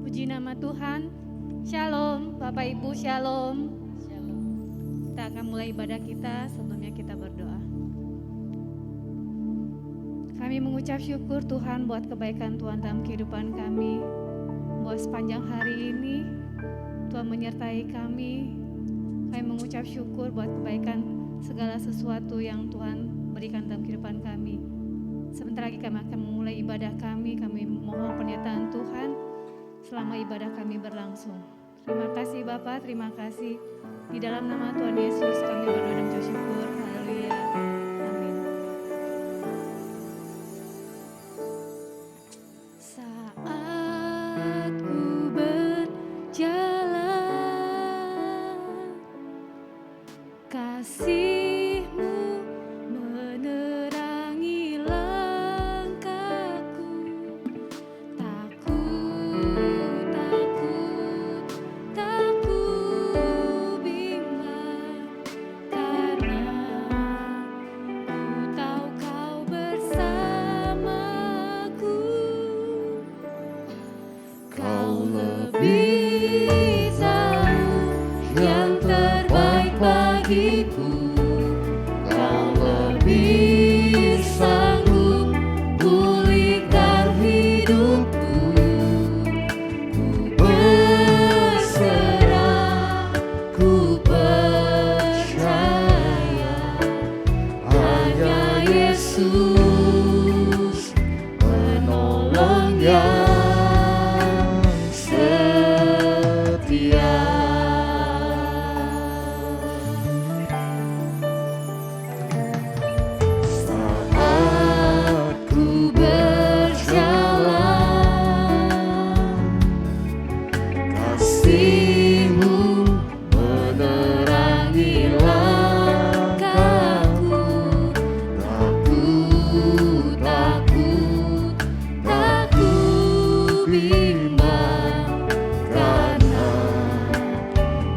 Puji nama Tuhan. Shalom, Bapak Ibu, shalom. Shalom. Kita akan mulai ibadah kita, sebelumnya kita berdoa. Kami mengucap syukur Tuhan buat kebaikan Tuhan dalam kehidupan kami. Buat sepanjang hari ini, Tuhan menyertai kami. Kami mengucap syukur buat kebaikan segala sesuatu yang Tuhan berikan dalam kehidupan kami. Sebentar lagi kami akan memulai ibadah kami mohon penyertaan Tuhan selama ibadah kami berlangsung. Terima kasih Bapak, terima kasih. Di dalam nama Tuhan Yesus kami berdoa dan mengucap syukur. Haleluya. Amin. Saat ku berjalan, kasih-Mu menerangi langkahku. Tak ku bimbang, karena ku tahu Kau bersamaku. Kau lebih tahu yang terbaik bagiku. Kau lebih sanggup pulihkan hidupku. Ku berserah, ku percaya hanya Yesus penolong yang setia. Saat ku berjalan, kasih-Mu menerangi langkahku. Tak ku bimbang, karena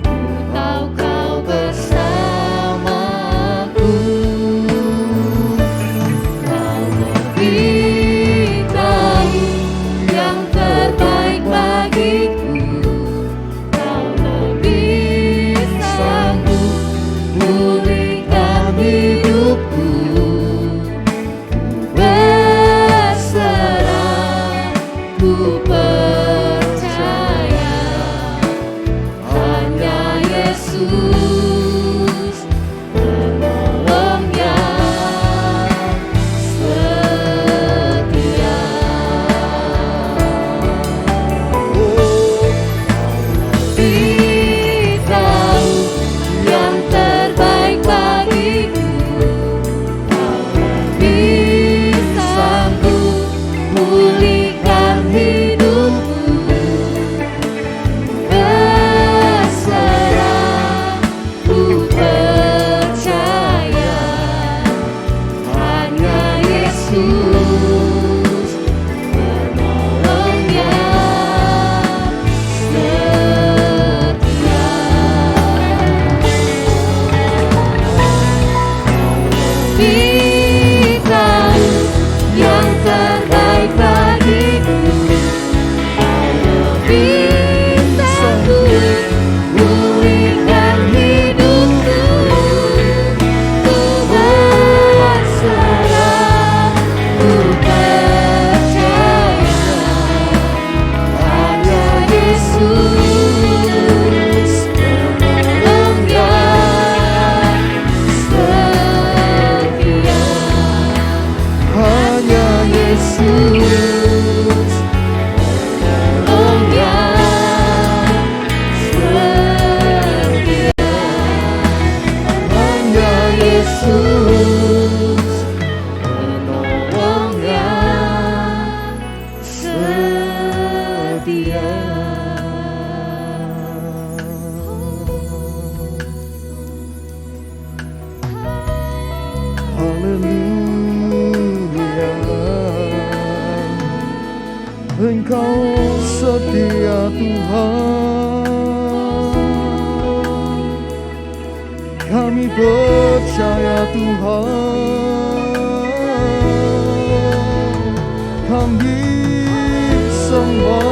ku tahu Kau bersamaku. Kau lebih tahu yang terbaik bagiku. Kau lebih sanggup pulihkan hidupku. Ku berserah, ku percaya hanya Yesus penolong yang setia. Lebih tahu yang terbaik bagiku. Kau lebih sanggup pulihkan hidupku. Berserah, ku percaya hanya Yesus penolong yang setia. Lebih tahu yang terbaik bagiku. Kau lebih sanggup pulihkan hidupku. Ku berserah, ku percaya hanya Yesus penolong yang setia. Hanya Yesus penolong yang setia. Hanya Yesus penolong yang setia. Haleluya, Engkau setia Tuhan. Kami percaya Tuhan, kami semua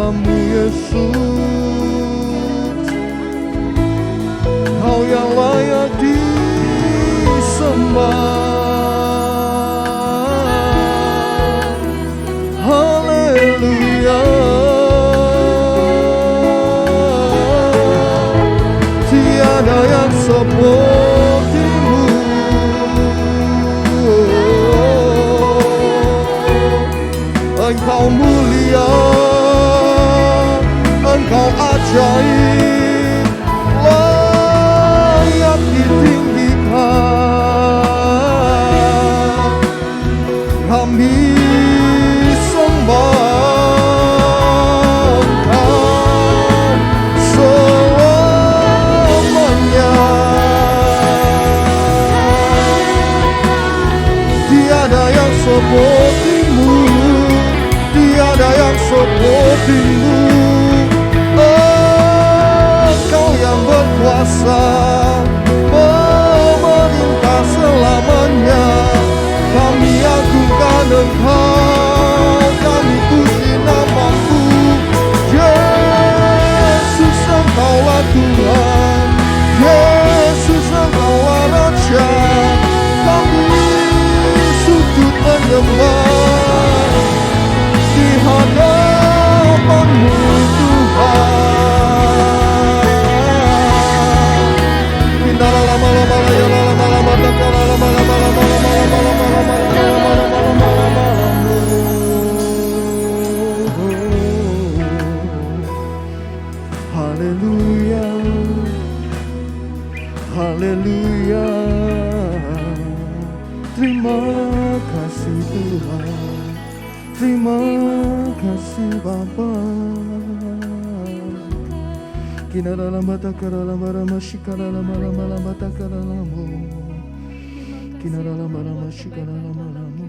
namamu Yesus, Kau yang layak disembah. Haleluya. Tiada yang sepertimu, Engkau mulia, Engkau ajaib, layak ditinggikan. Kami sembah Engkau selamanya. Tiada yang sepertimu, tiada yang sepertimu. Engkau yang berkuasa memerintah selamanya. Kami agungkan Engkau, kami puji namamu Yesus. Engkaulah Tuhan, Yesus Engkaulah Raja. Kami sujud menyembah di hadapan-Mu Tuhan. Haleluya, haleluya. Terima kasih Tuhan, terima kasih Bapa. Kina dalam mata dalam barama shika dalam malam mata dalammu. Kina dalam barama shika dalam malammu.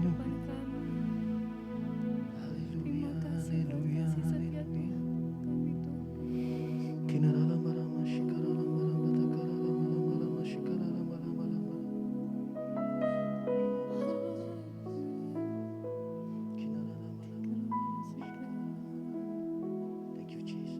Haleluya, haleluya, haleluya. Kina dalam barama shika dalam malam mata dalam shika dalam malam. Kina dalam malam. Thank you Jesus.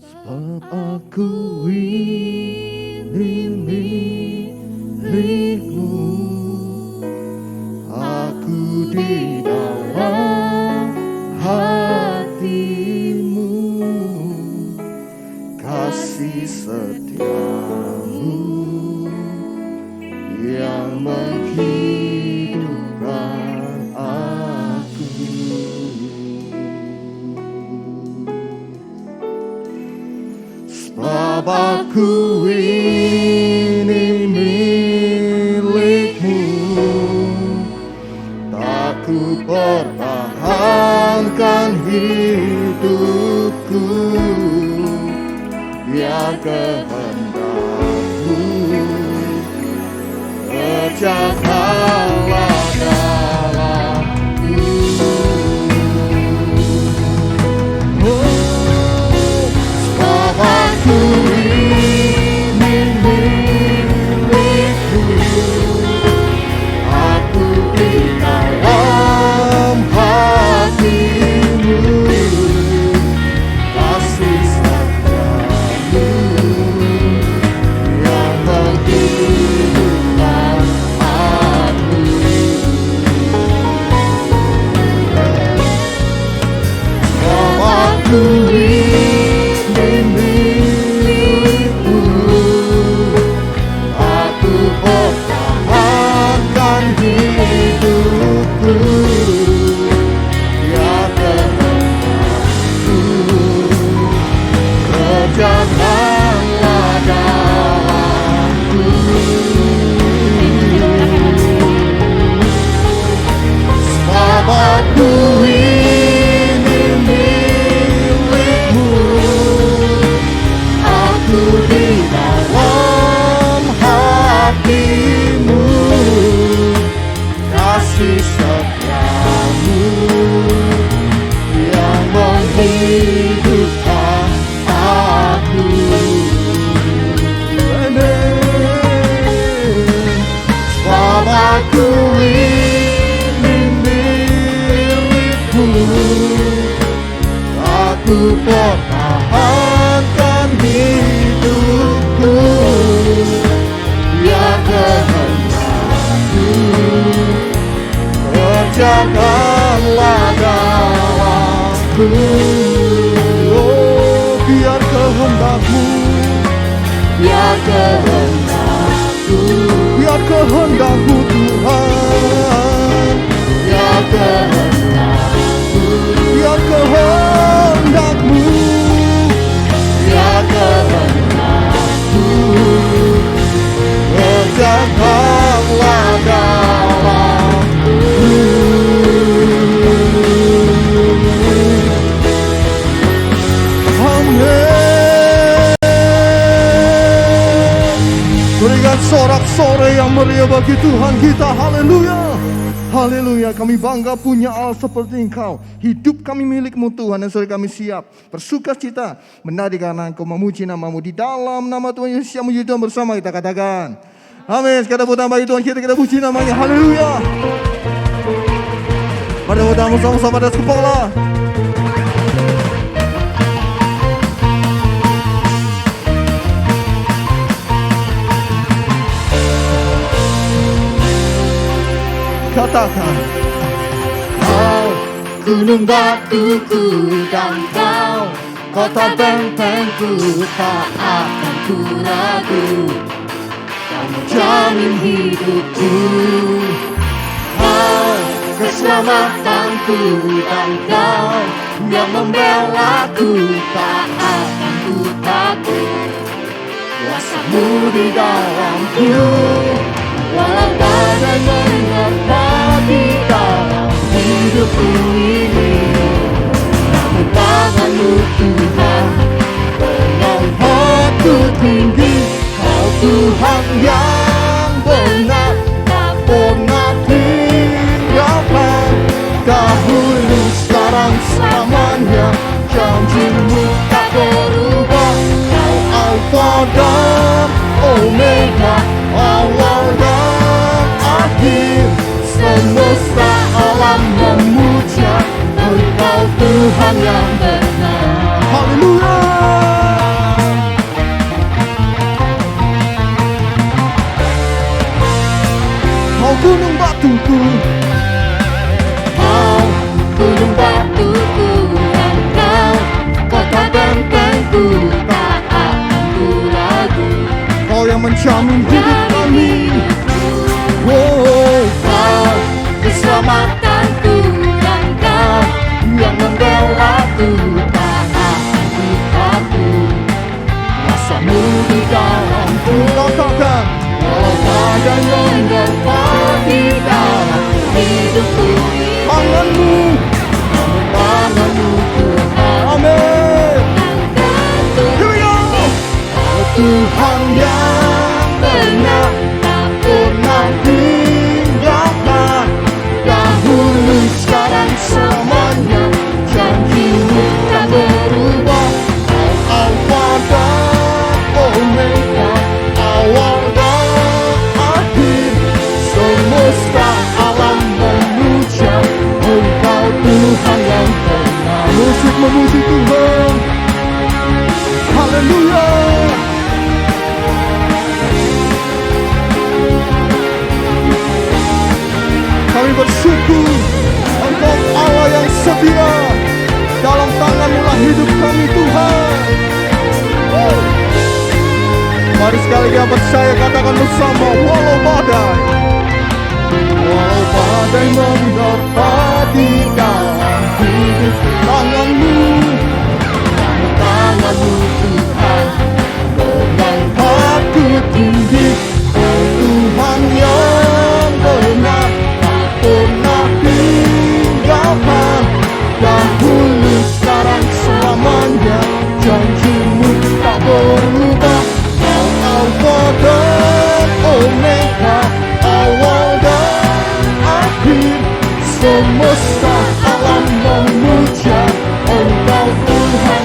Sebab aku ini milikmu, aku di dalam hatimu, kasih setiamu yang menghidupkan aku. Sebab aku ini milikmu, tak ku pertahankan hidupku, biar kehendak-Mu kerjakanlah dalamku. Sebab aku ini milikmu, aku di dalam hatimu, kasih setiamu yang menghidupkan aku. pertahankan hidupku. Ya kehendakku, kerjakanlah dalamku. Oh, biar kehendakmu, biar kehendakku, biar kehendakmu Tuhan, biar kehendakku, biar kehendakmu, biar kehendakku, kerjakanlah dalamku. Amin. Berikan sorak-sorai yang meriah bagi Tuhan kita. Haleluya. Haleluya, kami bangga punya Allah seperti Engkau. Hidup kami milik-Mu Tuhan, dan saudara kami siap bersukacita menari karena Engkau memuji nama-Mu. Di dalam nama Tuhan Yesus yang memuji Tuhan bersama kita katakan amin. Kita putar bagi Tuhan kita puji namanya. Haleluya. Pada utama sama-sama pada kepala. Katakan, kau gunung batuku dan kau kota bentengku, tak akan ku ragu. Kau menjamin hidupku, kau keselamatanku dan kau yang membelaku, tak akan ku takut. Kuasa-Mu di dalamku, walau badai menerpa di dalam hidupku ini, namun tangan-Mu Tuhan mengangkatku tinggi. Kau Tuhan yang benar, tak pernah tinggalkan. Dahulu, sekarang, selamanya, janji-Mu tak berubah. Kau Alfa dan Omega, awal dan akhir. Semesta alam memuja Engkau Tuhan yang benar. haleluya. Kau gunung batuku, Kau gunung batuku dan kau kota bentengku, tak akan ku ragu. Kau yang menjamin hidup kami. Oh, Kau keselamatanku dan kau yang membelaku, tak akan ku takut. Kuasa-Mu di dalamku, katakan, walau badai menerpa di dalam hidupku ini, tangan-Mu. namun tangan-Mu Tuhan Amin. angkatku Here we go. Kau Tuhan yang benar, tak pernah tinggalkan. Dahulu, sekarang, selamanya, janji-Mu tak berubah. Kau Alfa dan Omega, awal dan akhir. Semesta alam memuja Engkau Tuhan yang benar. Musik memuji Tuhan. Haleluya. Kami bersyukur Engkau Allah yang setia. Dalam tangan-Mu lah hidup kami Tuhan. Mari sekali kita percaya, katakan bersama, walau badai menerpa di dalam hidup, tangan-Mu, Tangan-Mu Tuhan mengangkatku tinggi. Tuhan yang benar, tak pernah tinggalkan. Dahulu, sekarang, selamanya, janji-Mu tak berubah. Kau Alfa dan Omega, awal dan akhir. Semesta alam memuja Engkau Tuhan.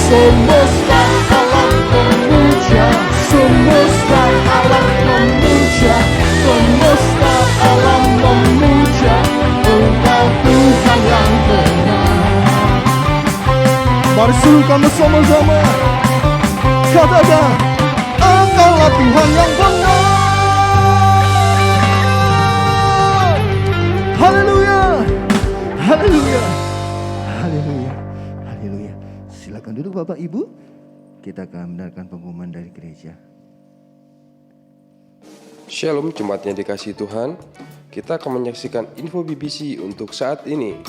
Semesta alam memuja, semesta alam memuja, semesta alam memuja Engkau Tuhan yang benar. serukan bersama-sama. Katakan, Engkaulah Tuhan yang benar. Haleluya, haleluya, haleluya, haleluya. Silakan duduk Bapak Ibu. Kita akan mendengarkan pengumuman dari gereja. Shalom jemaat yang dikasihi Tuhan. Kita akan menyaksikan info BBC untuk saat ini.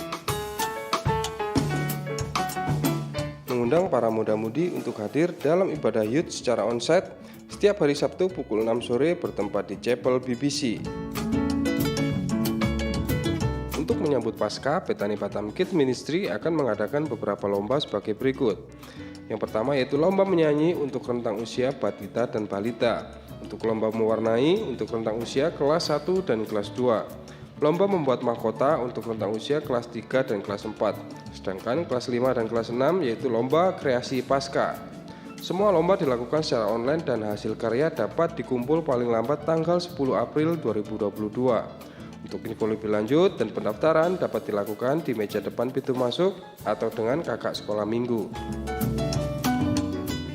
Mengundang para muda-mudi untuk hadir dalam ibadah youth secara onsite setiap hari Sabtu pukul 6 sore bertempat di Chapel BBC. Untuk menyambut Paskah, Bethany Batam Kids Ministry akan mengadakan beberapa lomba sebagai berikut. Yang pertama yaitu lomba menyanyi untuk rentang usia batita dan balita. Untuk lomba mewarnai untuk rentang usia kelas 1 dan kelas 2. Lomba membuat mahkota untuk rentang usia kelas 3 dan kelas 4. Sedangkan kelas 5 dan kelas 6 yaitu lomba kreasi Paskah. Semua lomba dilakukan secara online dan hasil karya dapat dikumpul paling lambat tanggal 10 April 2022. Untuk info lebih lanjut dan pendaftaran dapat dilakukan di meja depan pintu masuk atau dengan kakak sekolah minggu.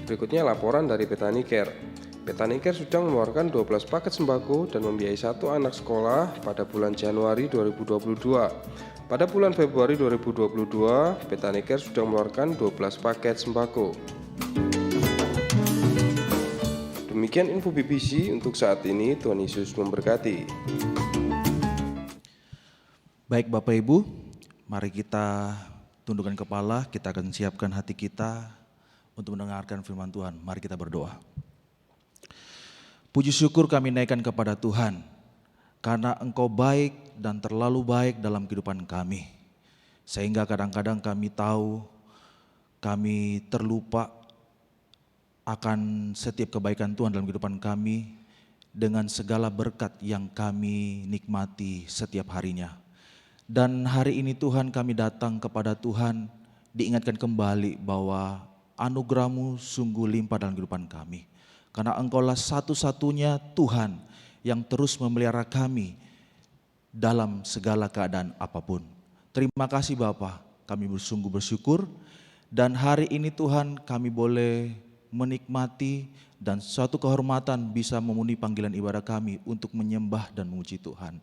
Berikutnya laporan dari Bethany Care. Bethany Care sudah mengeluarkan 12 paket sembako dan membiayai satu anak sekolah pada bulan Januari 2022. Pada bulan Februari 2022, Bethany Care sudah mengeluarkan 12 paket sembako. Demikian info BBC untuk saat ini. Tuhan Yesus memberkati. Baik Bapak Ibu, mari kita tundukkan kepala, kita akan siapkan hati kita untuk mendengarkan firman Tuhan. Mari kita berdoa. Puji syukur kami naikkan kepada Tuhan, karena Engkau baik dan terlalu baik dalam kehidupan kami. Sehingga kadang-kadang kami tahu, kami terlupa akan setiap kebaikan Tuhan dalam kehidupan kami, dengan segala berkat yang kami nikmati setiap harinya. Dan hari ini Tuhan kami datang kepada Tuhan, diingatkan kembali bahwa anugerah-Mu sungguh limpah dalam kehidupan kami. Karena Engkaulah satu-satunya Tuhan yang terus memelihara kami dalam segala keadaan apapun. Terima kasih Bapa, kami sungguh bersyukur. Dan hari ini Tuhan kami boleh menikmati dan suatu kehormatan bisa memenuhi panggilan ibadah kami untuk menyembah dan memuji Tuhan.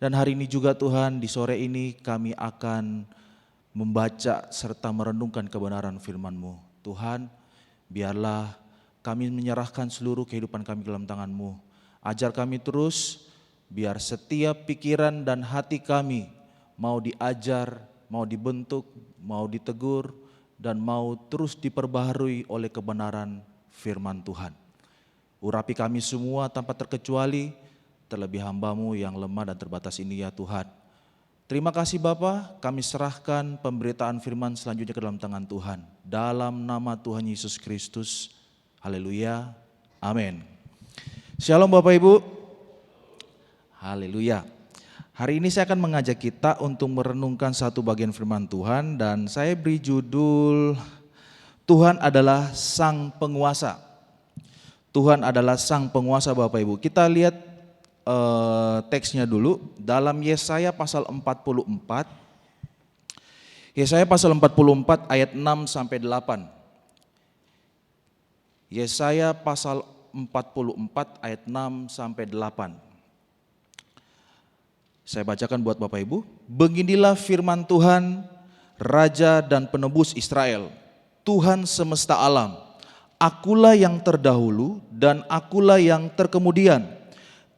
Dan hari ini juga Tuhan, di sore ini kami akan membaca serta merenungkan kebenaran firman-Mu. Tuhan, biarlah kami menyerahkan seluruh kehidupan kami dalam tangan-Mu. Ajar kami terus, biar setiap pikiran dan hati kami mau diajar, mau dibentuk, mau ditegur, dan mau terus diperbaharui oleh kebenaran firman Tuhan. Urapi kami semua tanpa terkecuali, terlebih hamba-Mu yang lemah dan terbatas ini ya Tuhan. Terima kasih Bapa, kami serahkan pemberitaan firman selanjutnya ke dalam tangan Tuhan. Dalam nama Tuhan Yesus Kristus, haleluya, amin. Shalom Bapak Ibu, haleluya. Hari ini saya akan mengajak kita untuk merenungkan satu bagian firman Tuhan dan saya beri judul, Tuhan adalah Sang Penguasa. Tuhan adalah Sang Penguasa Bapak Ibu. Kita lihat teksnya dulu dalam Yesaya pasal 44. Yesaya pasal 44 ayat 6 sampai 8. Yesaya pasal 44 ayat 6 sampai 8. Saya bacakan buat Bapak Ibu. Beginilah firman Tuhan, Raja dan Penebus Israel, Tuhan semesta alam. Akulah yang terdahulu dan akulah yang terkemudian.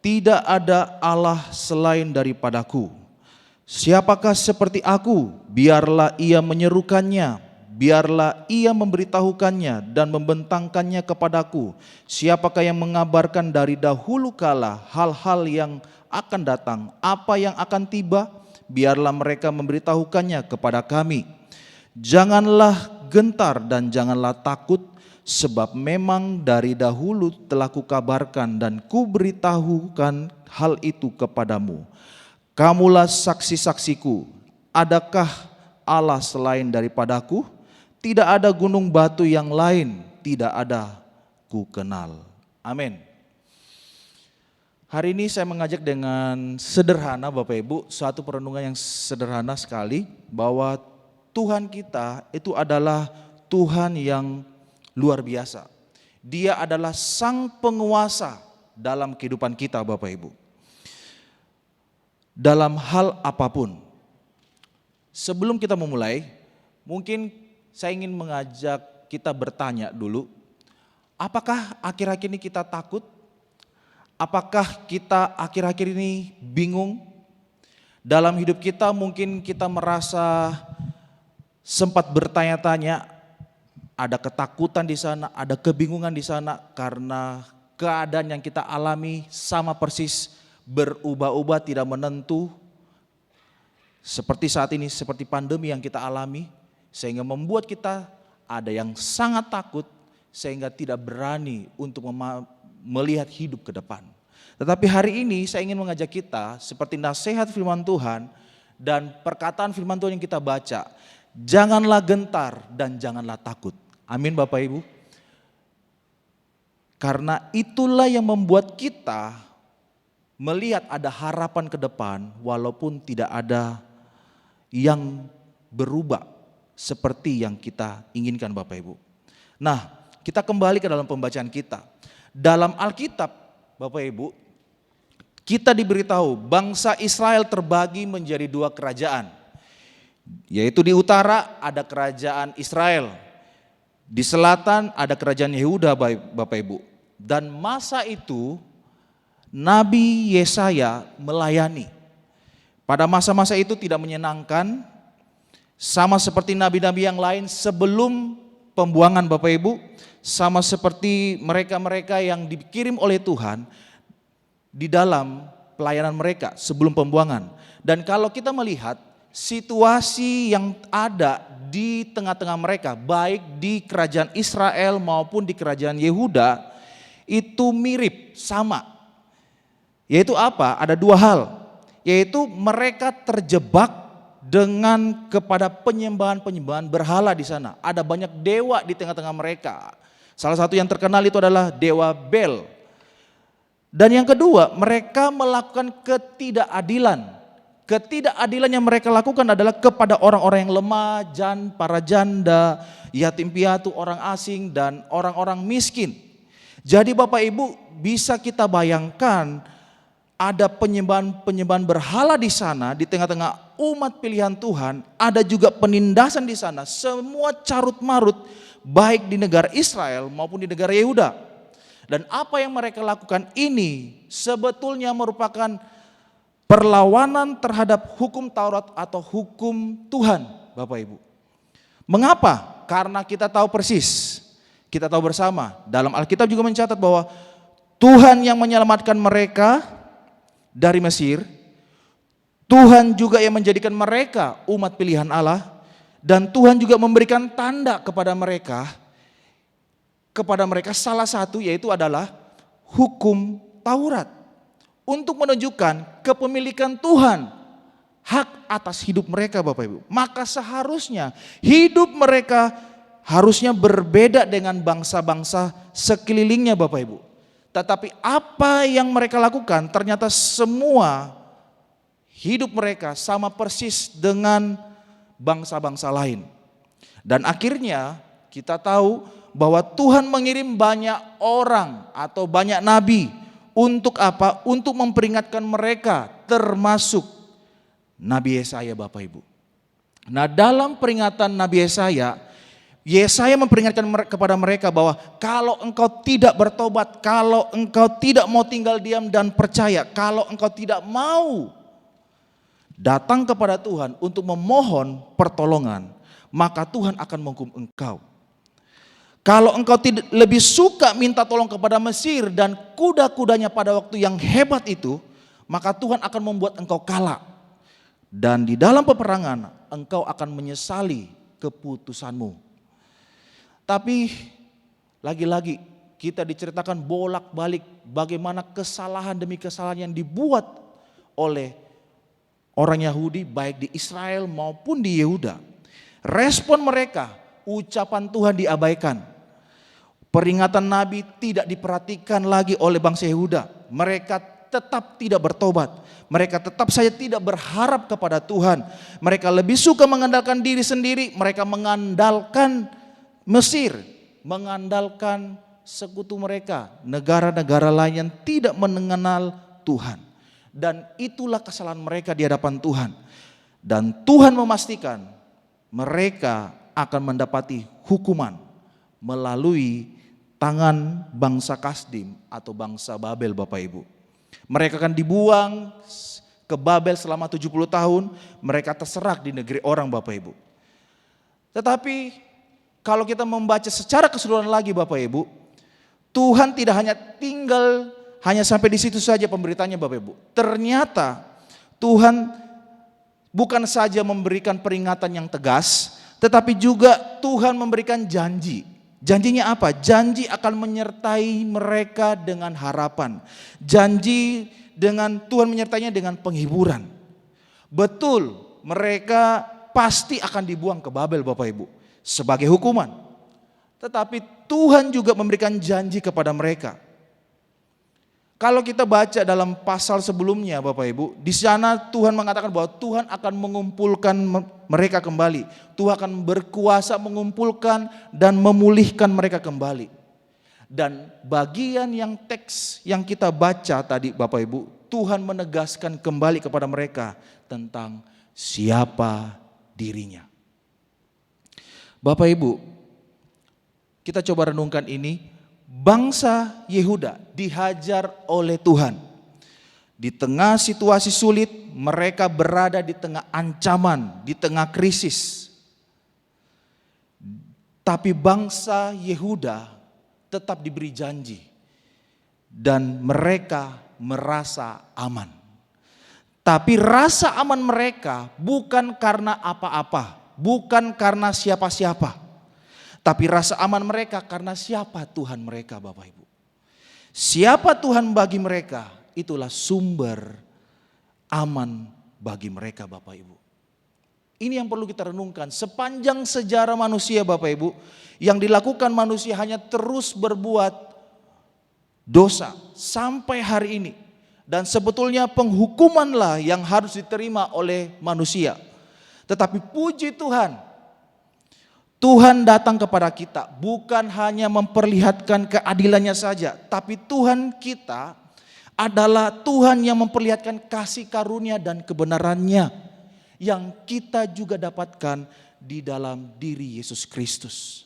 Tidak ada Allah selain daripadaku. Siapakah seperti aku? Biarlah ia menyerukannya, biarlah ia memberitahukannya dan membentangkannya kepadaku. Siapakah yang mengabarkan dari dahulu kala hal-hal yang akan datang, apa yang akan tiba? Biarlah mereka memberitahukannya kepada kami. Janganlah gentar dan janganlah takut, sebab memang dari dahulu telah kukabarkan dan kuberitahukan hal itu kepadamu. Kamulah saksi-saksiku. Adakah Allah selain daripadaku? Tidak ada gunung batu yang lain, tidak ada ku kenal. Amin. Hari ini saya mengajak dengan sederhana Bapak Ibu, suatu perenungan yang sederhana sekali, bahwa Tuhan kita itu adalah Tuhan yang luar biasa. Dia adalah sang penguasa dalam kehidupan kita Bapak Ibu. Dalam hal apapun. Sebelum kita memulai, mungkin saya ingin mengajak kita bertanya dulu. Apakah akhir-akhir ini kita takut? Apakah kita akhir-akhir ini bingung? Dalam hidup kita mungkin kita merasa sempat bertanya-tanya, ada ketakutan di sana, ada kebingungan di sana karena keadaan yang kita alami sama persis berubah-ubah, tidak menentu. Seperti saat ini, seperti pandemi yang kita alami, sehingga membuat kita ada yang sangat takut sehingga tidak berani untuk melihat hidup ke depan. Tetapi hari ini saya ingin mengajak kita seperti nasihat firman Tuhan dan perkataan firman Tuhan yang kita baca. Janganlah gentar dan janganlah takut. Amin Bapak Ibu. Karena itulah yang membuat kita melihat ada harapan ke depan walaupun tidak ada yang berubah seperti yang kita inginkan Bapak Ibu. Nah, kita kembali ke dalam pembacaan kita. Dalam Alkitab Bapak Ibu, kita diberitahu bangsa Israel terbagi menjadi dua kerajaan. Yaitu di utara ada kerajaan Israel, di selatan ada kerajaan Yehuda Bapak Ibu. Dan masa itu Nabi Yesaya melayani. Pada masa-masa itu tidak menyenangkan, sama seperti nabi-nabi yang lain sebelum pembuangan Bapak Ibu, sama seperti mereka-mereka yang dikirim oleh Tuhan di dalam pelayanan mereka sebelum pembuangan. Dan kalau kita melihat situasi yang ada di tengah-tengah mereka, baik di kerajaan Israel maupun di kerajaan Yehuda, itu mirip, sama. Yaitu apa? Ada dua hal, yaitu mereka terjebak dengan kepada penyembahan-penyembahan berhala di sana. Ada banyak dewa di tengah-tengah mereka. Salah satu yang terkenal itu adalah dewa Bel. Dan yang kedua, mereka melakukan ketidakadilan. Ketidakadilan yang mereka lakukan adalah kepada orang-orang yang lemah, para janda, yatim piatu, orang asing, dan orang-orang miskin. Jadi Bapak Ibu bisa kita bayangkan ada penyembahan-penyembahan berhala di sana, di tengah-tengah umat pilihan Tuhan, ada juga penindasan di sana, semua carut marut baik di negara Israel maupun di negara Yehuda. Dan apa yang mereka lakukan ini sebetulnya merupakan perlawanan terhadap hukum Taurat atau hukum Tuhan, Bapak Ibu. Mengapa? Karena kita tahu persis, kita tahu bersama, dalam Alkitab juga mencatat bahwa Tuhan yang menyelamatkan mereka dari Mesir, Tuhan juga yang menjadikan mereka umat pilihan Allah, dan Tuhan juga memberikan tanda kepada mereka salah satu yaitu adalah hukum Taurat. Untuk menunjukkan kepemilikan Tuhan hak atas hidup mereka Bapak Ibu. Maka seharusnya hidup mereka harusnya berbeda dengan bangsa-bangsa sekelilingnya Bapak Ibu. Tetapi apa yang mereka lakukan ternyata semua hidup mereka sama persis dengan bangsa-bangsa lain. Dan akhirnya kita tahu bahwa Tuhan mengirim banyak orang atau banyak nabi. Untuk apa? Untuk memperingatkan mereka, termasuk Nabi Yesaya Bapak Ibu. Nah dalam peringatan Nabi Yesaya memperingatkan kepada mereka bahwa kalau engkau tidak bertobat, kalau engkau tidak mau tinggal diam dan percaya, kalau engkau tidak mau datang kepada Tuhan untuk memohon pertolongan, maka Tuhan akan menghukum engkau. Kalau engkau tidak lebih suka minta tolong kepada Mesir dan kuda-kudanya pada waktu yang hebat itu, maka Tuhan akan membuat engkau kalah. Dan di dalam peperangan engkau akan menyesali keputusanmu. Tapi lagi-lagi kita diceritakan bolak-balik bagaimana kesalahan demi kesalahan yang dibuat oleh orang Yahudi baik di Israel maupun di Yehuda. Respon mereka, ucapan Tuhan diabaikan. Peringatan Nabi tidak diperhatikan lagi oleh bangsa Yehuda. Mereka tetap tidak bertobat. Mereka tetap saja tidak berharap kepada Tuhan. Mereka lebih suka mengandalkan diri sendiri. Mereka mengandalkan Mesir mengandalkan sekutu mereka, negara-negara lain yang tidak mengenal Tuhan. Dan itulah kesalahan mereka di hadapan Tuhan. Dan Tuhan memastikan mereka akan mendapati hukuman melalui tangan bangsa Kasdim atau bangsa Babel, Bapak Ibu. Mereka akan dibuang ke Babel selama 70 tahun, mereka terserak di negeri orang, Bapak Ibu. Tetapi kalau kita membaca secara keseluruhan lagi, Bapak Ibu, Tuhan tidak hanya tinggal hanya sampai di situ saja pemberitaannya, Bapak Ibu. Ternyata Tuhan bukan saja memberikan peringatan yang tegas, tetapi juga Tuhan memberikan janji. Janjinya apa? Janji akan menyertai mereka dengan harapan. Janji dengan Tuhan menyertainya dengan penghiburan. Betul, mereka pasti akan dibuang ke Babel, Bapak Ibu, sebagai hukuman. Tetapi Tuhan juga memberikan janji kepada mereka. Kalau kita baca dalam pasal sebelumnya, Bapak Ibu, di sana Tuhan mengatakan bahwa Tuhan akan mengumpulkan mereka kembali. Tuhan akan berkuasa mengumpulkan dan memulihkan mereka kembali. Dan bagian yang teks yang kita baca tadi, Bapak Ibu, Tuhan menegaskan kembali kepada mereka tentang siapa dirinya. Bapak Ibu, kita coba renungkan ini. Bangsa Yehuda dihajar oleh Tuhan. Di tengah situasi sulit, mereka berada di tengah ancaman, di tengah krisis. Tapi bangsa Yehuda tetap diberi janji dan mereka merasa aman. Tapi rasa aman mereka bukan karena apa-apa, bukan karena siapa-siapa. Tapi rasa aman mereka karena siapa Tuhan mereka, Bapak Ibu. Siapa Tuhan bagi mereka, itulah sumber aman bagi mereka, Bapak Ibu. Ini yang perlu kita renungkan. Sepanjang sejarah manusia, Bapak Ibu, yang dilakukan manusia hanya terus berbuat dosa sampai hari ini. Dan sebetulnya penghukumanlah yang harus diterima oleh manusia. Tetapi puji Tuhan, Tuhan datang kepada kita bukan hanya memperlihatkan keadilannya saja, tapi Tuhan kita adalah Tuhan yang memperlihatkan kasih karunia dan kebenarannya yang kita juga dapatkan di dalam diri Yesus Kristus.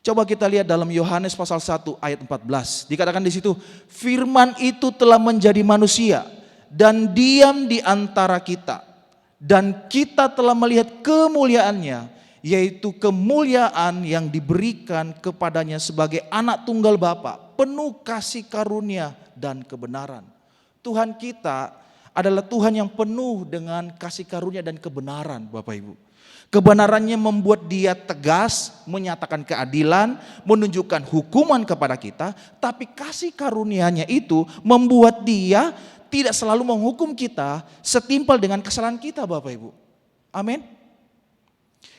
Coba kita lihat dalam Yohanes pasal 1 ayat 14. Dikatakan di situ, firman itu telah menjadi manusia dan diam di antara kita. Dan kita telah melihat kemuliaannya, yaitu kemuliaan yang diberikan kepadanya sebagai anak tunggal Bapa, penuh kasih karunia dan kebenaran. Tuhan kita adalah Tuhan yang penuh dengan kasih karunia dan kebenaran, Bapak Ibu. Kebenarannya membuat dia tegas, menyatakan keadilan, menunjukkan hukuman kepada kita, tapi kasih karunia-Nya itu membuat dia tidak selalu menghukum kita setimpal dengan kesalahan kita, Bapak Ibu. Amin.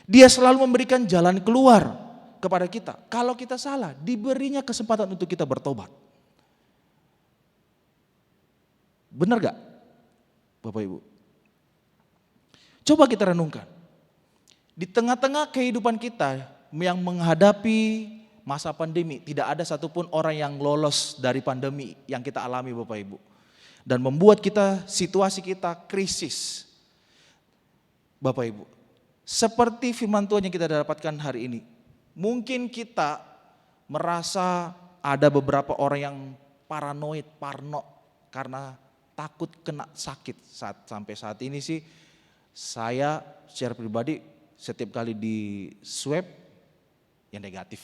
Dia selalu memberikan jalan keluar kepada kita. Kalau kita salah, diberinya kesempatan untuk kita bertobat. Benar gak, Bapak Ibu? Coba kita renungkan. Di tengah-tengah kehidupan kita yang menghadapi masa pandemi, tidak ada satupun orang yang lolos dari pandemi yang kita alami, Bapak Ibu. Dan membuat kita, situasi kita krisis. Bapak Ibu, seperti firman Tuhan yang kita dapatkan hari ini. Mungkin kita merasa ada beberapa orang yang paranoid, parno, karena takut kena sakit. Sampai saat ini sih, saya secara pribadi setiap kali di swab, yang negatif.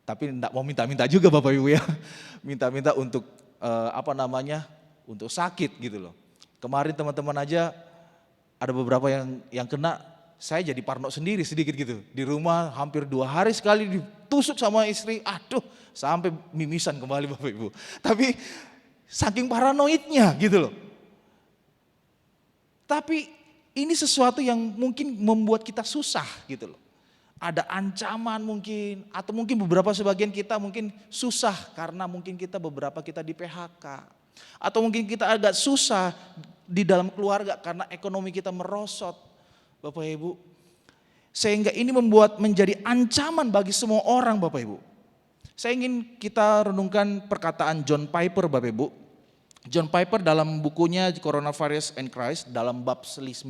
Tapi enggak mau minta-minta juga Bapak Ibu ya. Minta-minta untuk untuk sakit gitu loh. Kemarin teman-teman aja ada beberapa yang kena, saya jadi parno sendiri sedikit gitu. Di rumah hampir 2 hari sekali ditusuk sama istri, aduh sampai mimisan kembali Bapak Ibu. Tapi saking paranoidnya gitu loh. Tapi ini sesuatu yang mungkin membuat kita susah gitu loh. Ada ancaman mungkin, atau mungkin beberapa sebagian kita mungkin susah karena mungkin beberapa kita di PHK. Atau mungkin kita agak susah di dalam keluarga karena ekonomi kita merosot. Bapak Ibu, Sehingga ini membuat menjadi ancaman bagi semua orang Bapak Ibu. Saya ingin kita renungkan perkataan John Piper Bapak Ibu. John Piper dalam bukunya Coronavirus and Christ dalam bab 9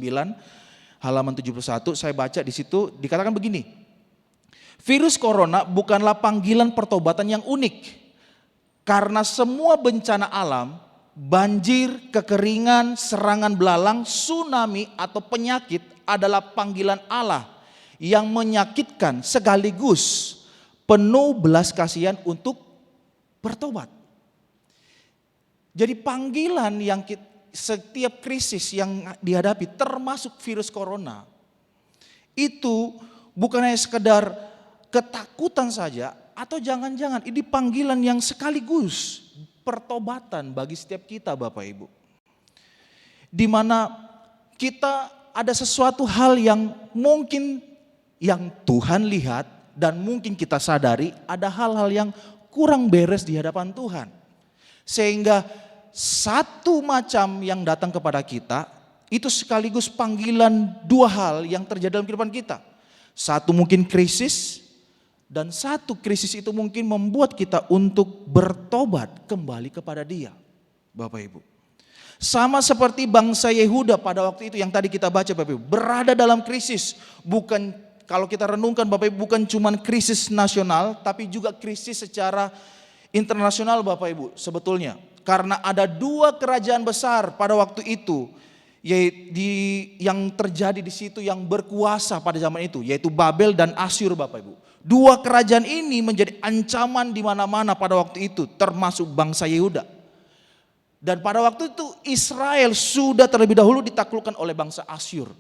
halaman 71 saya baca di situ dikatakan begini. Virus corona bukanlah panggilan pertobatan yang unik. Karena semua bencana alam, banjir, kekeringan, serangan belalang, tsunami atau penyakit adalah panggilan Allah yang menyakitkan sekaligus penuh belas kasihan untuk bertobat. Jadi panggilan yang setiap krisis yang dihadapi termasuk virus corona itu bukan hanya sekedar ketakutan saja atau jangan-jangan ini panggilan yang sekaligus pertobatan bagi setiap kita Bapak Ibu. Di mana kita ada sesuatu hal yang mungkin yang Tuhan lihat dan mungkin kita sadari ada hal-hal yang kurang beres di hadapan Tuhan. Sehingga satu macam yang datang kepada kita itu sekaligus panggilan dua hal yang terjadi dalam kehidupan kita. Satu mungkin krisis dan satu krisis itu mungkin membuat kita untuk bertobat kembali kepada Dia. Bapak Ibu. Sama seperti bangsa Yehuda pada waktu itu yang tadi kita baca Bapak Ibu. Berada dalam krisis. Bukan kalau kita renungkan Bapak Ibu bukan cuma krisis nasional tapi juga krisis secara internasional Bapak Ibu sebetulnya. Karena ada dua kerajaan besar pada waktu itu yang terjadi di situ yang berkuasa pada zaman itu yaitu Babel dan Asyur Bapak Ibu. Dua kerajaan ini menjadi ancaman di mana-mana pada waktu itu termasuk bangsa Yehuda. Dan pada waktu itu Israel sudah terlebih dahulu ditaklukkan oleh bangsa Asyur.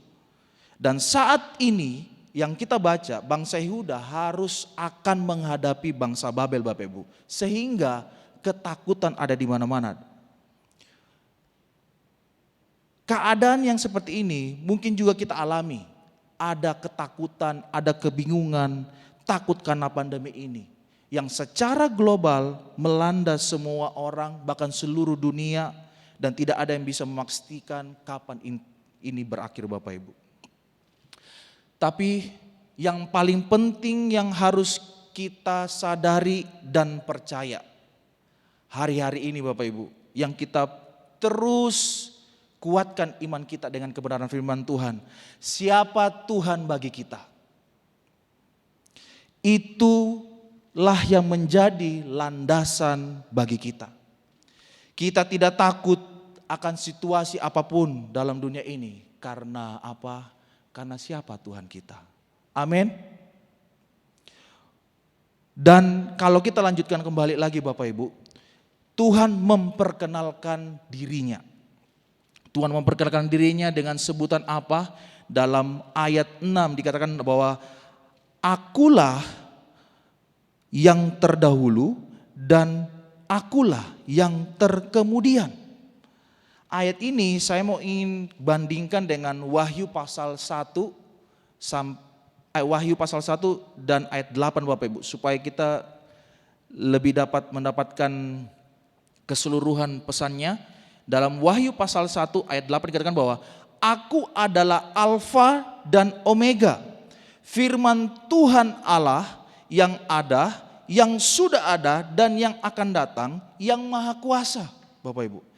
Dan saat ini yang kita baca bangsa Yehuda harus akan menghadapi bangsa Babel Bapak Ibu. Sehingga ketakutan ada di mana-mana. Keadaan yang seperti ini mungkin juga kita alami. Ada ketakutan, ada kebingungan, takut karena pandemi ini. Yang secara global melanda semua orang bahkan seluruh dunia. Dan tidak ada yang bisa memastikan kapan ini berakhir Bapak Ibu. Tapi yang paling penting yang harus kita sadari dan percaya. Hari-hari ini Bapak Ibu, yang kita terus kuatkan iman kita dengan kebenaran firman Tuhan. Siapa Tuhan bagi kita? Itulah yang menjadi landasan bagi kita. Kita tidak takut akan situasi apapun dalam dunia ini. Karena apa? Karena siapa Tuhan kita? Amin. Dan kalau kita lanjutkan kembali lagi Bapak Ibu, Tuhan memperkenalkan dirinya. Tuhan memperkenalkan dirinya dengan sebutan apa? Dalam ayat 6 dikatakan bahwa akulah yang terdahulu dan akulah yang terkemudian. Ayat ini saya mau ingin bandingkan dengan Wahyu pasal 1 Wahyu pasal 1 dan ayat 8 Bapak Ibu supaya kita lebih dapat mendapatkan keseluruhan pesannya. Dalam Wahyu pasal 1 ayat 8 dikatakan bahwa aku adalah Alfa dan Omega, firman Tuhan Allah yang ada, yang sudah ada dan yang akan datang, yang maha kuasa. Bapak Ibu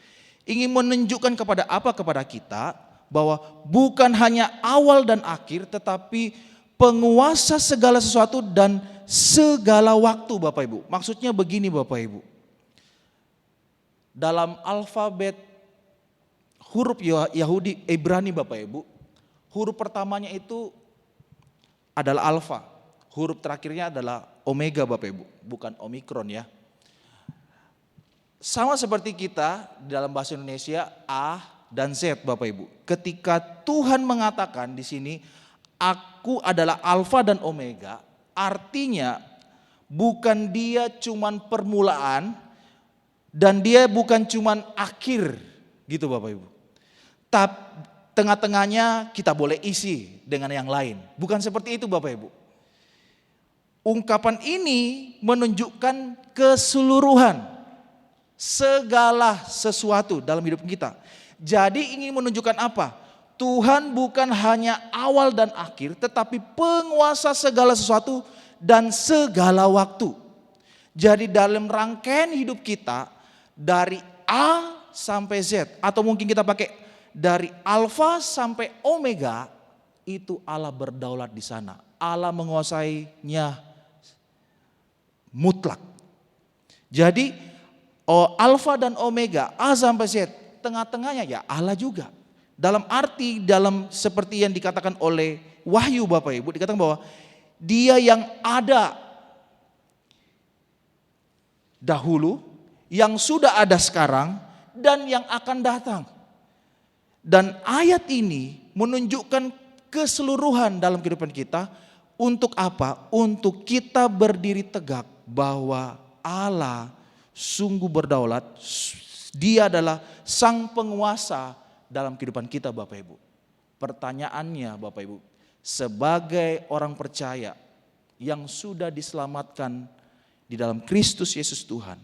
ingin menunjukkan kepada apa? Kepada kita bahwa bukan hanya awal dan akhir tetapi penguasa segala sesuatu dan segala waktu Bapak Ibu. Maksudnya begini Bapak Ibu. Dalam alfabet huruf Yahudi Ibrani Bapak Ibu, huruf pertamanya itu adalah alfa, huruf terakhirnya adalah omega Bapak Ibu, bukan omikron ya. Sama seperti kita dalam bahasa Indonesia A dan Z Bapak Ibu. Ketika Tuhan mengatakan di sini aku adalah alfa dan omega, artinya bukan dia cuman permulaan dan dia bukan cuman akhir gitu Bapak Ibu. Tengah-tengahnya kita boleh isi dengan yang lain. Bukan seperti itu Bapak Ibu. Ungkapan ini menunjukkan keseluruhan segala sesuatu dalam hidup kita. Jadi ingin menunjukkan apa? Tuhan bukan hanya awal dan akhir, tetapi penguasa segala sesuatu dan segala waktu. Jadi dalam rangkaian hidup kita, dari A sampai Z, atau mungkin kita pakai dari Alfa sampai Omega, itu Allah berdaulat di sana. Allah menguasainya mutlak. Jadi Alfa dan Omega, A sampai Z, tengah-tengahnya ya Allah juga. Dalam arti, dalam seperti yang dikatakan oleh Wahyu Bapak Ibu, dikatakan bahwa Dia yang ada dahulu, yang sudah ada sekarang, dan yang akan datang. Dan ayat ini menunjukkan keseluruhan dalam kehidupan kita. Untuk apa? Untuk kita berdiri tegak bahwa Allah sungguh berdaulat. Dia adalah sang penguasa dalam kehidupan kita Bapak Ibu. Pertanyaannya Bapak Ibu, sebagai orang percaya yang sudah diselamatkan di dalam Kristus Yesus Tuhan,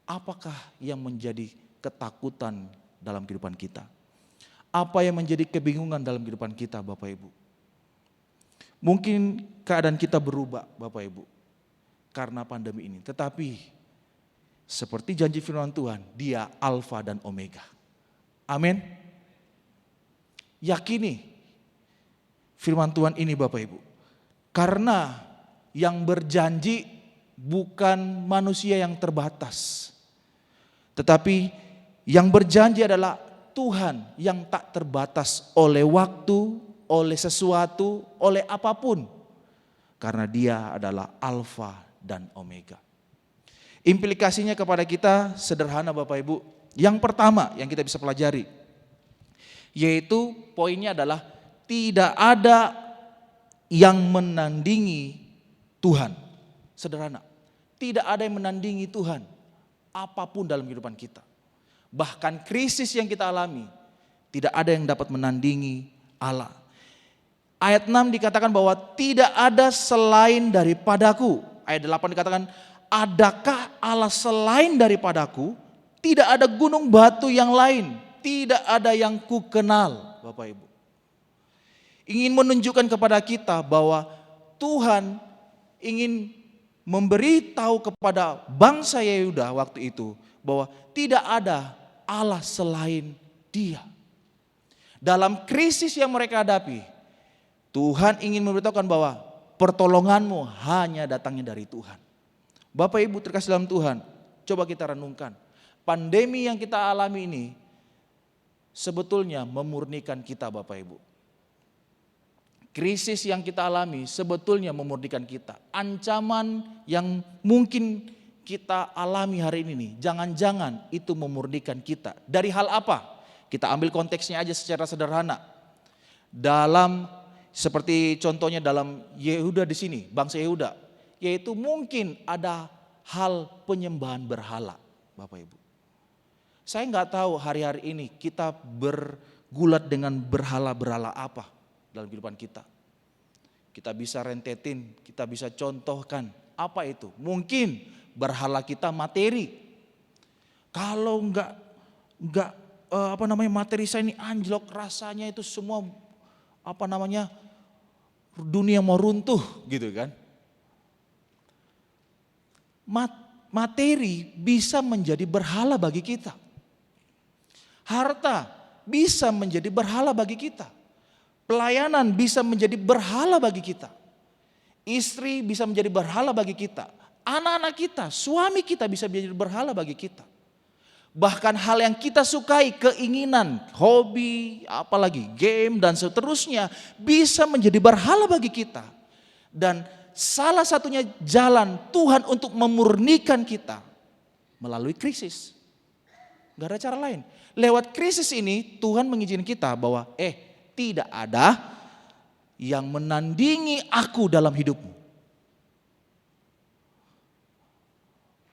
apakah yang menjadi ketakutan dalam kehidupan kita? Apa yang menjadi kebingungan dalam kehidupan kita Bapak Ibu? Mungkin keadaan kita berubah Bapak Ibu karena pandemi ini. Tetapi seperti janji firman Tuhan, Dia Alfa dan Omega. Amin. Yakini firman Tuhan ini Bapak Ibu. Karena yang berjanji bukan manusia yang terbatas. Tetapi yang berjanji adalah Tuhan yang tak terbatas oleh waktu, oleh sesuatu, oleh apapun. Karena Dia adalah Alfa dan Omega. Implikasinya kepada kita sederhana Bapak Ibu. Yang pertama yang kita bisa pelajari, yaitu poinnya adalah tidak ada yang menandingi Tuhan. Sederhana, tidak ada yang menandingi Tuhan apapun dalam kehidupan kita. Bahkan krisis yang kita alami, tidak ada yang dapat menandingi Allah. Ayat 6 dikatakan bahwa tidak ada selain daripadaku. Ayat 8 dikatakan, adakah Allah selain daripadaku? Tidak ada gunung batu yang lain, tidak ada yang ku kenal Bapak Ibu. Ingin menunjukkan kepada kita bahwa Tuhan ingin memberitahu kepada bangsa Yehuda waktu itu bahwa tidak ada Allah selain Dia. Dalam krisis yang mereka hadapi, Tuhan ingin memberitahukan bahwa pertolonganmu hanya datangnya dari Tuhan. Bapak Ibu terkasih dalam Tuhan, coba kita renungkan. Pandemi yang kita alami ini sebetulnya memurnikan kita Bapak Ibu. Krisis yang kita alami sebetulnya memurnikan kita. Ancaman yang mungkin kita alami hari ini nih, jangan-jangan itu memurnikan kita. Dari hal apa? Kita ambil konteksnya aja secara sederhana. Dalam seperti contohnya dalam Yehuda di sini, bangsa Yehuda, yaitu mungkin ada hal penyembahan berhala, Bapak Ibu. Saya nggak tahu hari-hari ini kita bergulat dengan berhala-berhala apa dalam kehidupan kita. Kita bisa rentetin, kita bisa contohkan apa itu. Mungkin berhala kita materi. Kalau materi saya ini anjlok, rasanya itu semua dunia mau runtuh gitu kan. Materi bisa menjadi berhala bagi kita. Harta bisa menjadi berhala bagi kita. Pelayanan bisa menjadi berhala bagi kita. Istri bisa menjadi berhala bagi kita. Anak-anak kita, suami kita bisa menjadi berhala bagi kita. Bahkan hal yang kita sukai, keinginan, hobi, apalagi game dan seterusnya bisa menjadi berhala bagi kita. Dan salah satunya jalan Tuhan untuk memurnikan kita melalui krisis. Gak ada cara lain. Lewat krisis ini Tuhan mengizinkan kita bahwa tidak ada yang menandingi aku dalam hidupmu.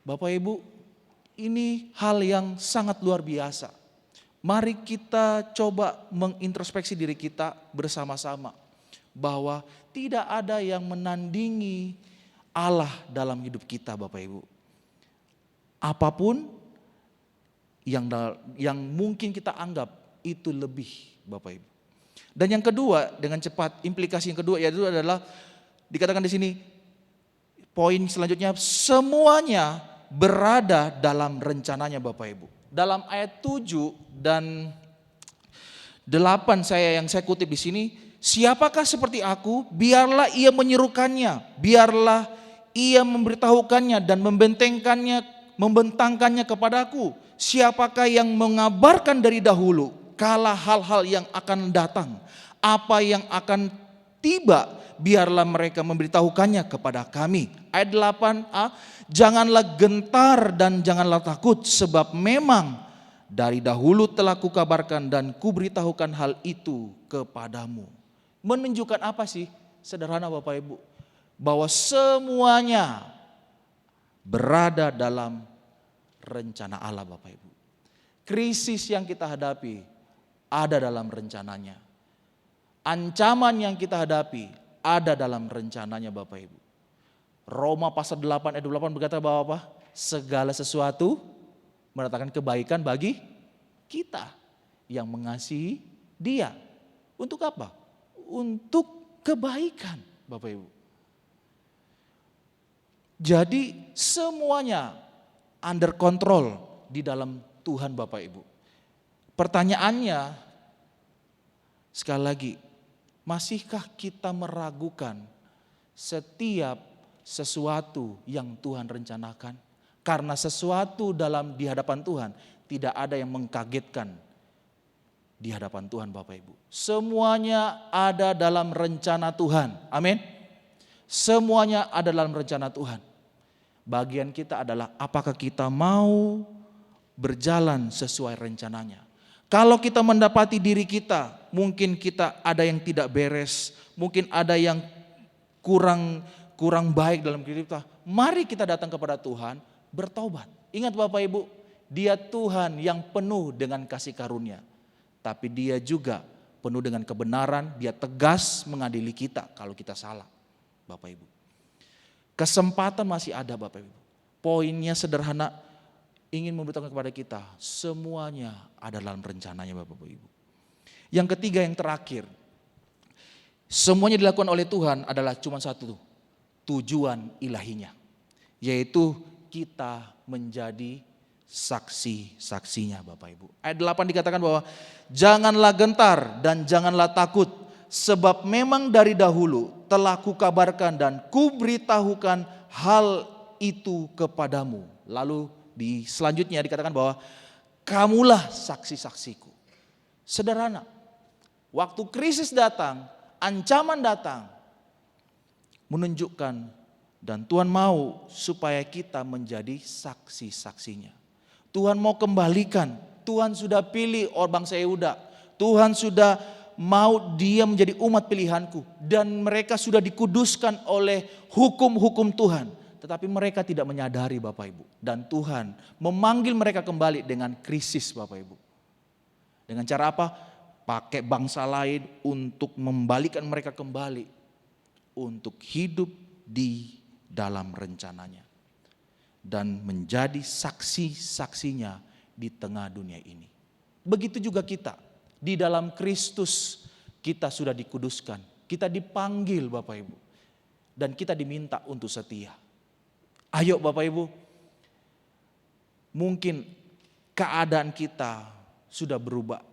Bapak Ibu, ini hal yang sangat luar biasa. Mari kita coba mengintrospeksi diri kita bersama-sama. Bahwa tidak ada yang menandingi Allah dalam hidup kita Bapak Ibu. Apapun yang mungkin kita anggap itu lebih Bapak Ibu. Dan yang kedua, dengan cepat, implikasi yang kedua yaitu adalah dikatakan di sini, poin selanjutnya, semuanya berada dalam rencananya Bapak Ibu. Dalam ayat 7 dan 8 yang saya kutip di sini, siapakah seperti aku, biarlah ia menyerukannya, biarlah ia memberitahukannya dan membentangkannya kepadaku. Siapakah yang mengabarkan dari dahulu kala hal-hal yang akan datang, apa yang akan tiba, biarlah mereka memberitahukannya kepada kami. Ayat 8a, janganlah gentar dan janganlah takut, sebab memang dari dahulu telah kukabarkan dan kuberitahukan hal itu kepadamu. Menunjukkan apa sih? Sederhana Bapak Ibu, bahwa semuanya berada dalam rencana Allah Bapak Ibu. Krisis yang kita hadapi ada dalam rencananya. Ancaman yang kita hadapi ada dalam rencananya Bapak Ibu. Roma pasal 8 ayat 28 berkata bahwa apa? Segala sesuatu mendatangkan kebaikan bagi kita yang mengasihi Dia. Untuk apa? Untuk kebaikan Bapak Ibu. Jadi semuanya under control di dalam Tuhan Bapak Ibu. Pertanyaannya sekali lagi, masihkah kita meragukan setiap sesuatu yang Tuhan rencanakan? Karena sesuatu di hadapan Tuhan tidak ada yang mengkagetkan di hadapan Tuhan Bapak Ibu. Semuanya ada dalam rencana Tuhan. Amin. Semuanya ada dalam rencana Tuhan. Bagian kita adalah apakah kita mau berjalan sesuai rencananya. Kalau kita mendapati diri kita, mungkin kita ada yang tidak beres, mungkin ada yang kurang baik dalam diri kita. Mari kita datang kepada Tuhan, bertaubat. Ingat Bapak Ibu, Dia Tuhan yang penuh dengan kasih karunia. Tapi Dia juga penuh dengan kebenaran, Dia tegas mengadili kita kalau kita salah Bapak Ibu. Kesempatan masih ada Bapak Ibu. Poinnya sederhana, ingin memberitahukan kepada kita, semuanya ada dalam rencananya Bapak Ibu. Yang ketiga, yang terakhir, semuanya dilakukan oleh Tuhan adalah cuma satu, tujuan ilahinya. Yaitu kita menjadi saksi-saksinya Bapak Ibu. Ayat 8 dikatakan bahwa janganlah gentar dan janganlah takut, sebab memang dari dahulu telah kukabarkan dan kuberitahukan hal itu kepadamu. Lalu di selanjutnya dikatakan bahwa kamulah saksi-saksiku. Sederhana, waktu krisis datang, ancaman datang, menunjukkan dan Tuhan mau supaya kita menjadi saksi-saksinya. Tuhan mau kembalikan, Tuhan sudah pilih orang bangsa Yehuda. Tuhan sudah mau dia menjadi umat pilihanku. Dan mereka sudah dikuduskan oleh hukum-hukum Tuhan. Tetapi mereka tidak menyadari Bapak Ibu. Dan Tuhan memanggil mereka kembali dengan krisis Bapak Ibu. Dengan cara apa? Pakai bangsa lain untuk membalikan mereka kembali. Untuk hidup di dalam rencananya. Dan menjadi saksi-saksinya di tengah dunia ini. Begitu juga kita. Di dalam Kristus kita sudah dikuduskan. Kita dipanggil Bapak Ibu. Dan kita diminta untuk setia. Ayo Bapak Ibu. Mungkin keadaan kita sudah berubah.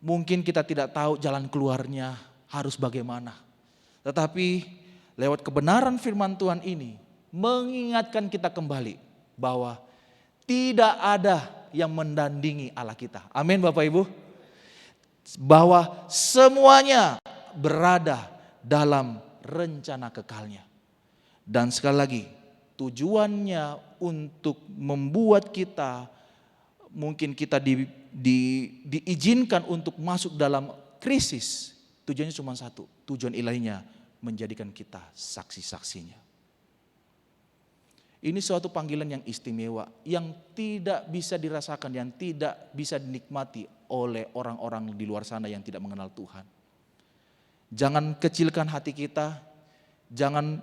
Mungkin kita tidak tahu jalan keluarnya harus bagaimana. Tetapi lewat kebenaran firman Tuhan ini mengingatkan kita kembali bahwa tidak ada yang mendandingi Allah kita. Amin Bapak Ibu. Bahwa semuanya berada dalam rencana kekalnya. Dan sekali lagi tujuannya untuk membuat kita, mungkin kita diizinkan untuk masuk dalam krisis. Tujuannya cuma satu, tujuan ilahinya menjadikan kita saksi-saksinya. Ini suatu panggilan yang istimewa, yang tidak bisa dirasakan, yang tidak bisa dinikmati oleh orang-orang di luar sana yang tidak mengenal Tuhan. Jangan kecilkan hati kita, jangan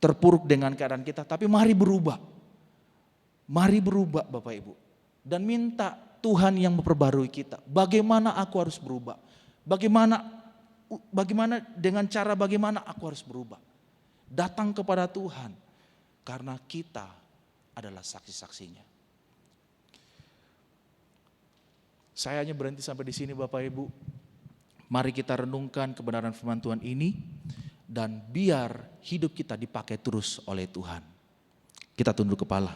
terpuruk dengan keadaan kita, tapi mari berubah. Mari berubah Bapak Ibu. Dan minta Tuhan yang memperbarui kita. Bagaimana aku harus berubah? Bagaimana dengan cara bagaimana aku harus berubah? Datang kepada Tuhan karena kita adalah saksi-saksinya. Saya hanya berhenti sampai di sini Bapak Ibu. Mari kita renungkan kebenaran firman Tuhan ini dan biar hidup kita dipakai terus oleh Tuhan. Kita tunduk kepala.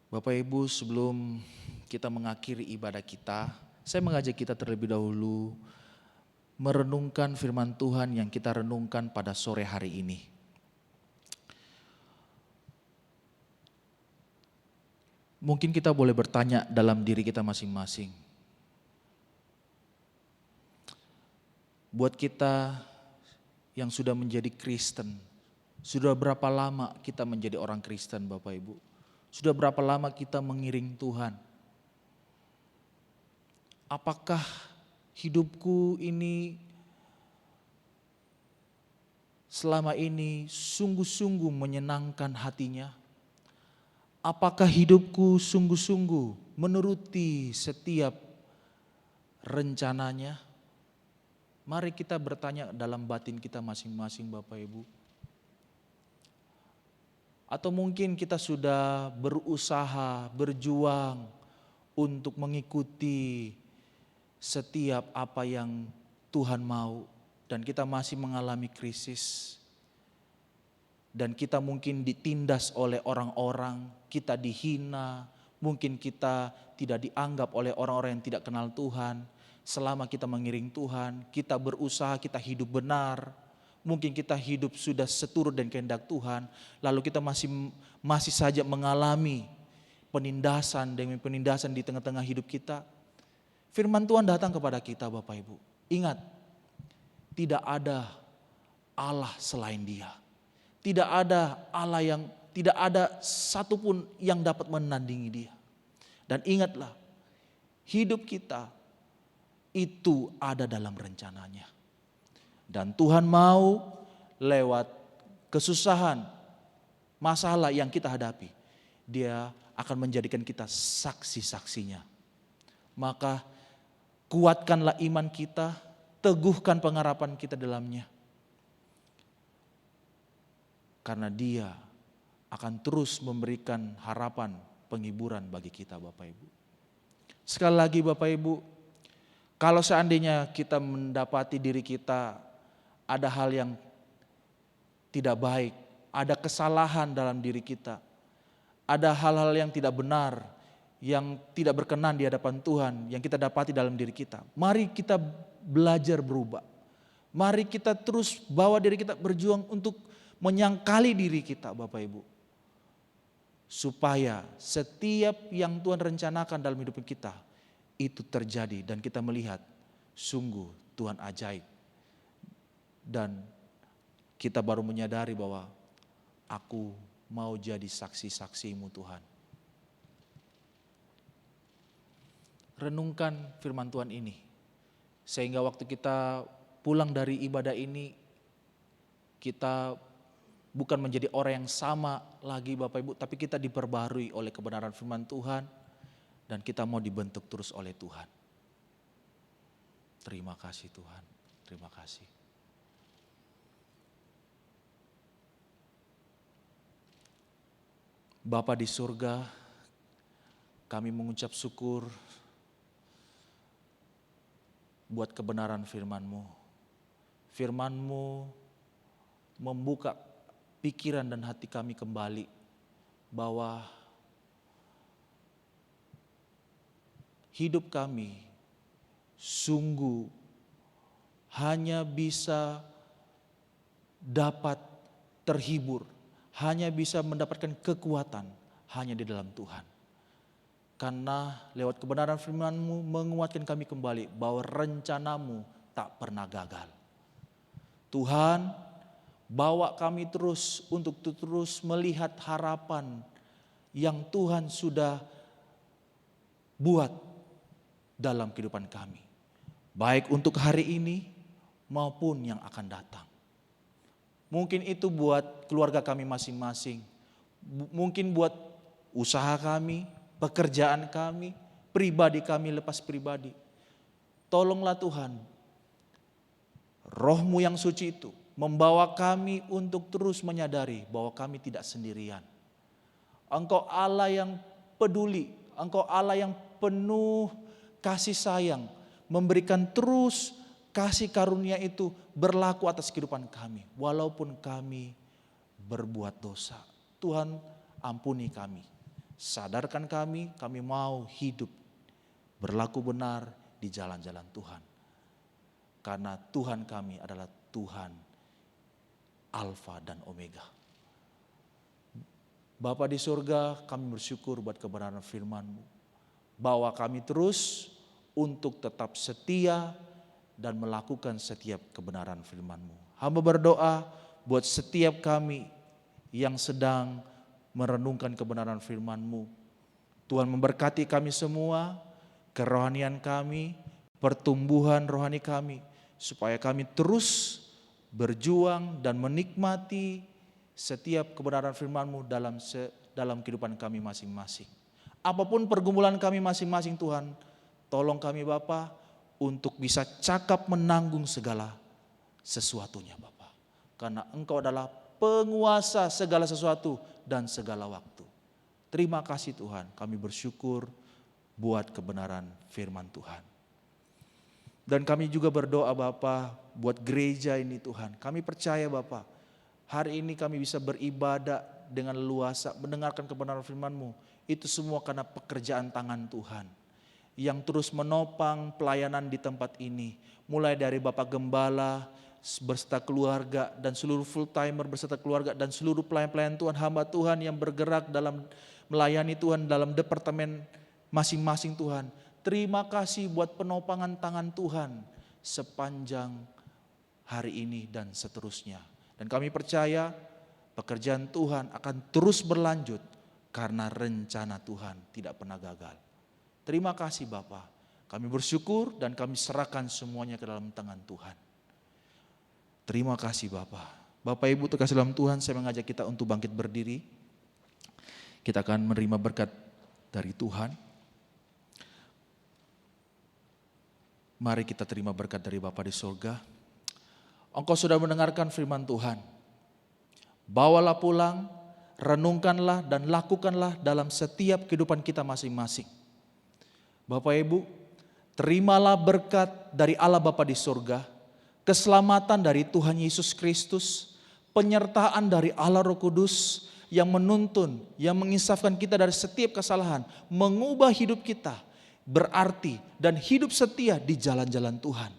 Bapak Ibu, sebelum kita mengakhiri ibadah kita, saya mengajak kita terlebih dahulu merenungkan firman Tuhan yang kita renungkan pada sore hari ini. Mungkin kita boleh bertanya dalam diri kita masing-masing. Buat kita yang sudah menjadi Kristen, sudah berapa lama kita menjadi orang Kristen Bapak Ibu? Sudah berapa lama kita mengiring Tuhan? Apakah hidupku ini selama ini sungguh-sungguh menyenangkan hatinya? Apakah hidupku sungguh-sungguh menuruti setiap rencananya? Mari kita bertanya dalam batin kita masing-masing Bapak Ibu. Atau mungkin kita sudah berusaha, berjuang untuk mengikuti setiap apa yang Tuhan mau dan kita masih mengalami krisis. Dan kita mungkin ditindas oleh orang-orang, kita dihina, mungkin kita tidak dianggap oleh orang-orang yang tidak kenal Tuhan. Selama kita mengiring Tuhan, kita berusaha, kita hidup benar. Mungkin kita hidup sudah seturut dan kehendak Tuhan, lalu kita masih saja mengalami penindasan demi penindasan di tengah-tengah hidup kita. Firman Tuhan datang kepada kita Bapak Ibu. Ingat, tidak ada Allah selain Dia. Tidak ada satupun yang dapat menandingi Dia. Dan ingatlah, hidup kita itu ada dalam rencananya. Dan Tuhan mau lewat kesusahan, masalah yang kita hadapi, Dia akan menjadikan kita saksi-saksinya. Maka kuatkanlah iman kita, teguhkan pengharapan kita dalamnya. Karena Dia akan terus memberikan harapan, penghiburan bagi kita Bapak Ibu. Sekali lagi Bapak Ibu, kalau seandainya kita mendapati diri kita ada hal yang tidak baik, ada kesalahan dalam diri kita, ada hal-hal yang tidak benar, yang tidak berkenan di hadapan Tuhan, yang kita dapati dalam diri kita. Mari kita belajar berubah. Mari kita terus bawa diri kita berjuang untuk menyangkali diri kita Bapak Ibu. Supaya setiap yang Tuhan rencanakan dalam hidup kita itu terjadi dan kita melihat sungguh Tuhan ajaib. Dan kita baru menyadari bahwa aku mau jadi saksi-saksimu Tuhan. Renungkan firman Tuhan ini. Sehingga waktu kita pulang dari ibadah ini, kita bukan menjadi orang yang sama lagi Bapak Ibu, tapi kita diperbarui oleh kebenaran firman Tuhan. Dan kita mau dibentuk terus oleh Tuhan. Terima kasih Tuhan, terima kasih. Bapa di surga, kami mengucap syukur buat kebenaran firman-Mu. Firman-Mu membuka pikiran dan hati kami kembali bahwa hidup kami sungguh hanya bisa dapat terhibur, hanya bisa mendapatkan kekuatan hanya di dalam Tuhan. Karena lewat kebenaran firman-Mu menguatkan kami kembali bahwa rencana-Mu tak pernah gagal. Tuhan, bawa kami terus untuk terus melihat harapan yang Tuhan sudah buat dalam kehidupan kami. Baik untuk hari ini maupun yang akan datang. Mungkin itu buat keluarga kami masing-masing. Mungkin buat usaha kami, pekerjaan kami, pribadi kami lepas pribadi. Tolonglah Tuhan, Roh-Mu yang suci itu membawa kami untuk terus menyadari bahwa kami tidak sendirian. Engkau Allah yang peduli, Engkau Allah yang penuh kasih sayang, memberikan terus kasih karunia itu berlaku atas kehidupan kami. Walaupun kami berbuat dosa, Tuhan ampuni kami. Sadarkan kami mau hidup berlaku benar di jalan-jalan Tuhan. Karena Tuhan kami adalah Tuhan Alfa dan Omega. Bapa di surga, kami bersyukur buat kebenaran firman-Mu. Bawa kami terus untuk tetap setia dan melakukan setiap kebenaran firman-Mu. Hamba berdoa buat setiap kami yang sedang merenungkan kebenaran firman-Mu. Tuhan memberkati kami semua, kerohanian kami, pertumbuhan rohani kami, supaya kami terus berjuang dan menikmati setiap kebenaran firman-Mu dalam kehidupan kami masing-masing. Apapun pergumulan kami masing-masing Tuhan, tolong kami Bapa untuk bisa cakap menanggung segala sesuatunya Bapa. Karena Engkau adalah penguasa segala sesuatu dan segala waktu. Terima kasih Tuhan, kami bersyukur buat kebenaran firman Tuhan. Dan kami juga berdoa Bapa buat gereja ini Tuhan. Kami percaya Bapa, hari ini kami bisa beribadah dengan luasa, mendengarkan kebenaran firman-Mu. Itu semua karena pekerjaan tangan Tuhan yang terus menopang pelayanan di tempat ini. Mulai dari Bapak Gembala berserta keluarga dan seluruh full timer berserta keluarga dan seluruh pelayan-pelayan Tuhan, hamba Tuhan yang bergerak dalam melayani Tuhan dalam departemen masing-masing Tuhan. Terima kasih buat penopangan tangan Tuhan sepanjang hari ini dan seterusnya. Dan kami percaya pekerjaan Tuhan akan terus berlanjut karena rencana Tuhan tidak pernah gagal. Terima kasih Bapa. Kami bersyukur dan kami serahkan semuanya ke dalam tangan Tuhan. Terima kasih Bapa. Bapak Ibu terkasih dalam Tuhan, saya mengajak kita untuk bangkit berdiri. Kita akan menerima berkat dari Tuhan. Mari kita terima berkat dari Bapa di surga. Engkau sudah mendengarkan firman Tuhan. Bawalah pulang, renungkanlah dan lakukanlah dalam setiap kehidupan kita masing-masing. Bapak Ibu, terimalah berkat dari Allah Bapa di surga, keselamatan dari Tuhan Yesus Kristus, penyertaan dari Allah Roh Kudus yang menuntun, yang menginsafkan kita dari setiap kesalahan, mengubah hidup kita, berarti dan hidup setia di jalan-jalan Tuhan.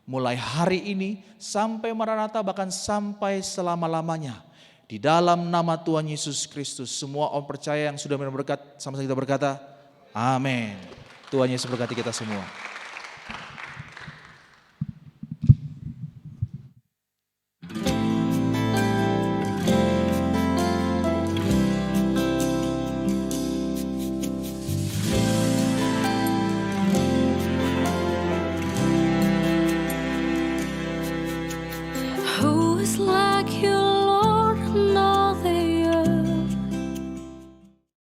Mulai hari ini sampai Maranatha, bahkan sampai selama-lamanya. Di dalam nama Tuhan Yesus Kristus, semua orang percaya yang sudah menerima berkat, sama-sama kita berkata, amin. Tuhan Yesus berkati kita semua.